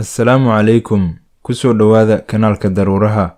Assalaamu calaykum. Kusoo dhawaada kanaalka daruuraha.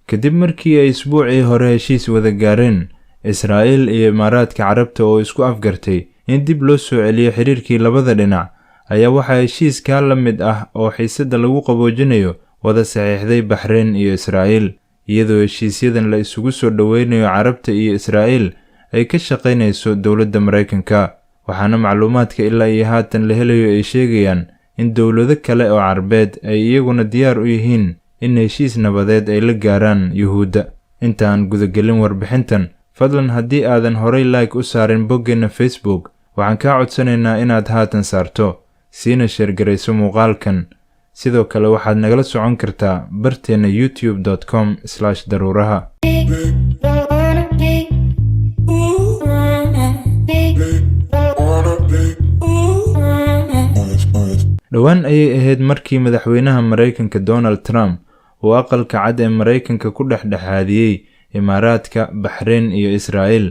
Kadib markii ay isbuucii hore heshiis wada gaareen Israa'iil iyo Imaaraadka Carabta oo isku afgartay in dib loo soo celiyo xiriirkii labada dhinac, ayaa waxaa heshiiskaa la mid ah oo xiisadda lagu qaboojinayo wada saxiixday Baxrayn iyo Israa'iil, iyadoo heshiisyadan la isugu soo dhaweynayo Carabta iyo Israa'iil ay ka shaqaynayso dowladda Mareykanka. Waxaana macluumaadka ilaa iyo haatan la helayo ay sheegayaan in dowlado kale oo Carbeed ay iyaguna diyaar u yihiin in heshiis nabadeed ay la gaaraan Yuhuudda. Intaan gudagelin warbixintan, fadlan haddii aadan horay like u saarin boggeena Facebook, waxaan kaa codsanaynaa inaad haatan saarto, siina sheergarayso muuqaalkan. Sidoo kale waxaad nagala socon kartaa barteena youtube.com/daruuraha. dhowaan ayay ahayd markii madaxweynaha Mareykanka Donald Trump uu aqalka cad ee Mareykanka ku dhexdhexaadiyey Imaaraadka, Baxrayn iyo Israa'iil,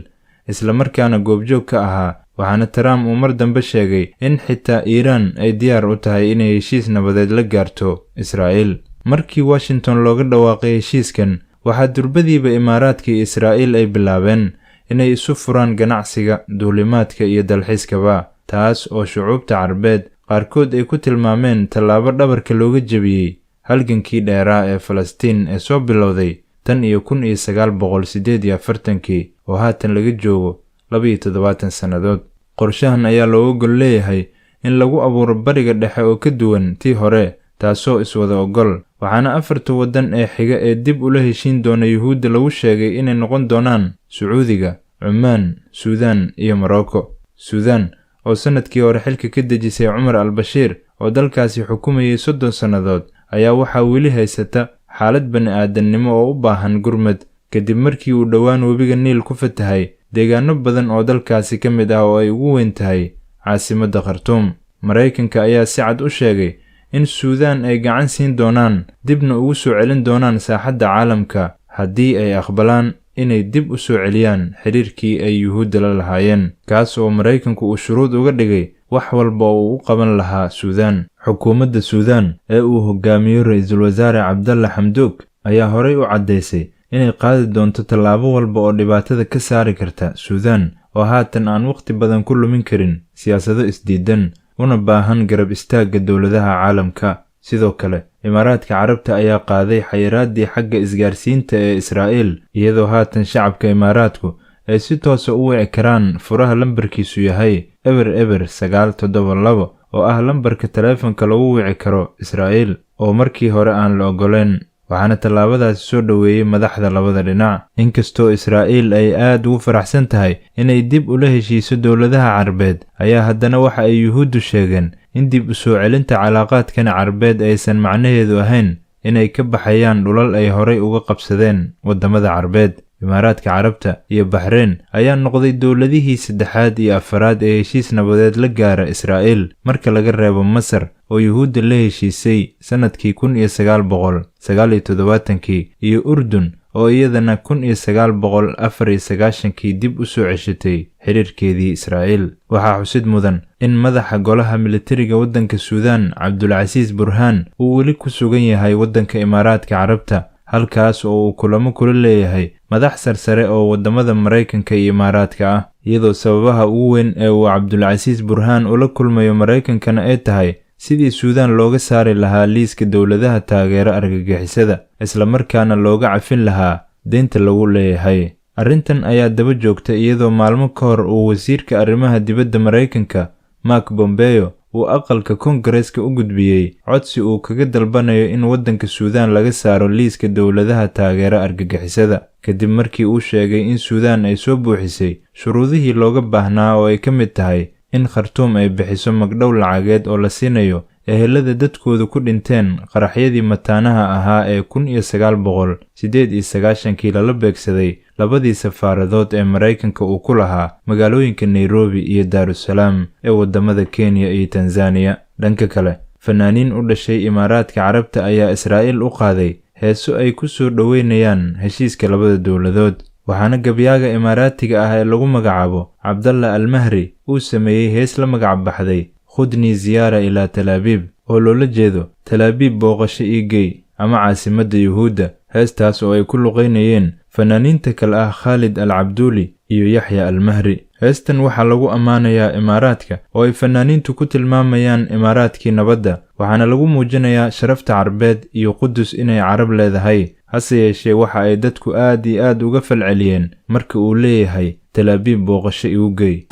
isla markaana goobjoog ka ahaa. Waxaana Trump uu mar dambe sheegay in xitaa Iiraan ay diyaar u tahay inay heshiis nabadeed la gaarto Israa'iil. Markii Washington looga dhawaaqay heshiiskan, waxaa durbadiiba Imaaraadka iyo Israa'iil ay bilaabeen inay isu furaan ganacsiga, duulimaadka iyo dalxiiskaba, taas oo shucuubta Carbeed qaarkood ay ku tilmaameen tallaabo dhabarka looga jebiyey halgankii dheeraa ee Falastiin ee soo bilowday tan iyo 1948 oo haatan laga joogo 72 sannadood. Qorshahan ayaa looga gol leeyahay in lagu abuuro bariga dhexe oo ka duwan tii hore, taasoo iswada ogol. Waxaana afarta waddan ee xiga ee dib ula heshiin doona Yuhuudda lagu sheegay inay noqon doonaan Sacuudiga, Cumaan, Suudaan iyo Morocco. Suudaan oo sanadkii hore xilka ka dejisay Cumar al-Bashir oo dalkaasi xukumayay 30 sannadood, ayaa waxaa weli haysata xaalad bani'aadannimo oo u baahan gurmad kadib markii uu dhowaan webiga Niil ku fatahay deegaano badan oo dalkaasi ka mid ah oo ay ugu weyn tahay caasimadda Khartoum. Mareykanka ayaa si cad u sheegay in Suudaan ay gacan siin doonaan dibna ugu soo celin doonaan saaxadda caalamka haddii ay aqbalaan inay dib u soo celiyaan xiriirkii ay Yuhuudda la lahaayeen, kaas oo Mareykanku uu shuruud uga dhigay wax walba oo uu u qaban lahaa Suudaan. Xukuumadda Suudaan ee uu hogaamiyo Ra'iisul Wasaare Cabdalla Xamdook ayaa horay u caddaysay inay qaadi doonto tallaabo walba oo dhibaatada ka saari karta Suudaan oo haatan aan waqti badan ku lumin karin siyaasado isdiidan, una baahan garab istaagga dowladaha caalamka. Sidoo kale, Imaaraadka Carabta ayaa qaaday xayiraaddii xagga isgaarsiinta ee Israa'iil, iyadoo haatan shacabka Imaaraadku ay si toos ah u wici karaan furaha lambarkiisu yahay 972 oo ah lambarka taleefanka lagu wici karo Israa'iil oo markii hore aan la ogoleen. Waxaana tallaabadaasi soo dhaweeyey madaxda labada dhinac. Inkastoo Israa'iil ay aad ugu faraxsan tahay inay dib ula heshiiso dowladaha Carbeed, ayaa haddana waxa ay Yuhuuddu sheegeen in dib u soo celinta calaaqaadkan Carbeed aysan macnaheedu ahayn inay ka baxayaan dhulal ay horay uga qabsadeen waddamada Carbeed. Imaaraadka Carabta iyo Baxrayn ayaa noqday dowladihii 3aad iyo 4aad ee heshiis nabadeed la gaara Israa'iil marka laga reebo Masar oo Yuhuudda la heshiisay sanadkii 1979 iyo Urdun oo iyadana 1994 dib u soo ceshatay xiriirkeedii Israa'iil. Waxaa xusid mudan in madaxa golaha militariga waddanka Suudaan Cabdulcasiis Burhaan uu weli ku sugan yahay waddanka Imaaraadka Carabta, halkaas oo uu kulamo kula leeyahay madax sarsare oo waddamada Mareykanka iyo Imaaraadka ah, iyadoo sababaha ugu weyn ee uu Cabdulcasiis Burhaan ula kulmayo Mareykankana ay tahay sidii Suudaan looga saari lahaa liiska dowladaha taageera argagixisada, isla markaana looga cafin lahaa deynta lagu leeyahay. Arrintan ayaa daba joogta iyadoo maalmo ka hor uu wasiirka arrimaha dibadda Mareykanka Mark Pompeo uu aqalka Koongareeska u gudbiyey codsi uu kaga dalbanayo in waddanka Suudaan laga saaro liiska dowladaha taageera argagixisada, kadib markii uu sheegay in Suudaan ay soo buuxisay shuruudihii looga baahnaa oo ay ka mid tahay in Khartoum ay bixiso magdhow lacageed oo la siinayo ehelada dadkoodu ku dhinteen qaraxyadii mataanaha ahaa ee 1998 lala beegsaday labadii safaaradood ee Mareykanka uu ku lahaa magaalooyinka Nairobi iyo Daarusalaam ee waddamada Kenya iyo Tanzania. Dhanka kale, fanaaniin u dhashay Imaaraadka Carabta ayaa Israa'iil u qaaday heeso ay ku soo dhaweynayaan heshiiska labada dowladood. waxaana gabyaaga Imaaraatiga ah ee lagu magacaabo Cabdalla Al-Mahri uu sameeyay hees la magac baxday khudni ziyaara ila Tel Aviv oo loola jeedo Talaabiib booqasho iigey ama caasimadda Yuhuudda. heestaas oo ay ku luqeynayeen fanaaniinta kale ah Khalid al-Abduli iyo Yaxya al-Mahri. heestan waxaa lagu ammaanayaa Imaaraadka oo ay fanaaniintu ku tilmaamayaan Imaaraadkii nabadda, waxaana lagu muujinayaa sharafta Carbeed iyo Qudus inay Carab leedahay. hase yeeshee waxa ay dadku aad iyo aad uga falceliyeen marka uu leeyahay Talaabiib booqasho iigey.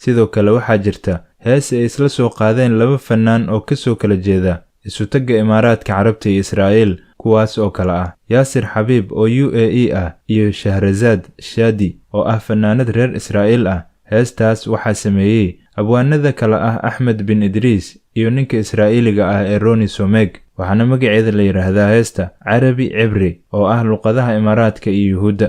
sidoo kale waxaa jirta hees ay isla soo qaadeen laba fanaan oo ka soo kala jeeda isutagga Imaaraadka Carabta iyo Israa'iil, kuwaas oo kala ah Yaasir Xabiib oo UAE ah iyo Shahrazad Shadi oo ah fanaanad reer Israa'iil ah. heestaas waxaa sameeyey abwaanada kala ah Axmed bin Idriis iyo ninka Israa'iiliga ah ee Roni Someg, waxaana magaceeda la yiraahdaa heesta Carabi Cibri oo ah luqadaha Imaaraadka iyo Yuhuudda.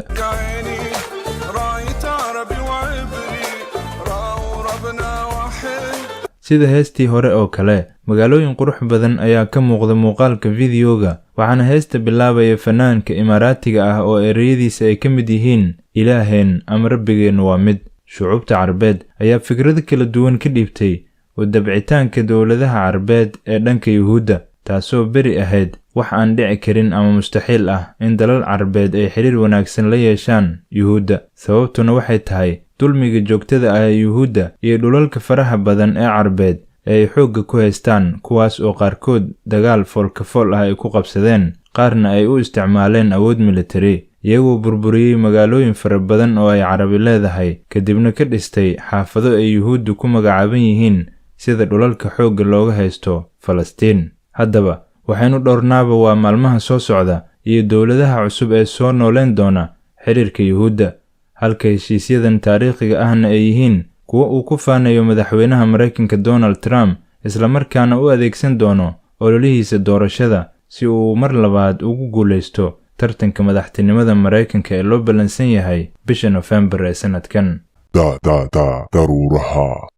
sida heestii hore oo kale, magaalooyin qurux badan ayaa ka muuqda muuqaalka fiidiyoga, waxaana heesta bilaabaya fanaanka Imaaraatiga ah oo ereyadiisa ay ka mid yihiin Ilaaheen ama Rabbigeen waa mid. shucuubta Carbeed ayaa fikrado kala duwan ka dhiibtay oo dabcitaanka dowladaha Carbeed ee dhanka Yuhuudda, taasoo beri ahayd wax aan dhici karin ama mustaxiil ah in dalal Carbeed ay xiriir wanaagsan la yeeshaan Yuhuudda. sababtuna waxay tahay dulmiga joogtada ah ee Yuhuudda iyo dhulalka faraha badan ee Carbeed ee ay xoogga ku haystaan, kuwaas oo qaarkood dagaal foolka-fool ah ay ku qabsadeen, qaarna ay u isticmaaleen awood militari, iyagoo burburiyey magaalooyin fara badan oo ay Carabi leedahay, kadibna ka dhistay xaafado ay Yuhuuddu ku magacaaban yihiin sida dhulalka xoogga looga haysto Falastiin. haddaba waxaynu dhowrnaaba waa maalmaha soo socda iyo dowladaha cusub ee soo nooleen doona xiriirka Yuhuudda, halka heshiisyadan taariikhiga ahna ay yihiin kuwa uu ku faanayo madaxweynaha Mareykanka Donald Trump, isla markaana u adeegsan doono ololihiisa doorashada si uu mar labaad ugu guuleysto tartanka madaxtinimada Mareykanka ee loo ballansan yahay bisha November ee sanadkan. daruuraha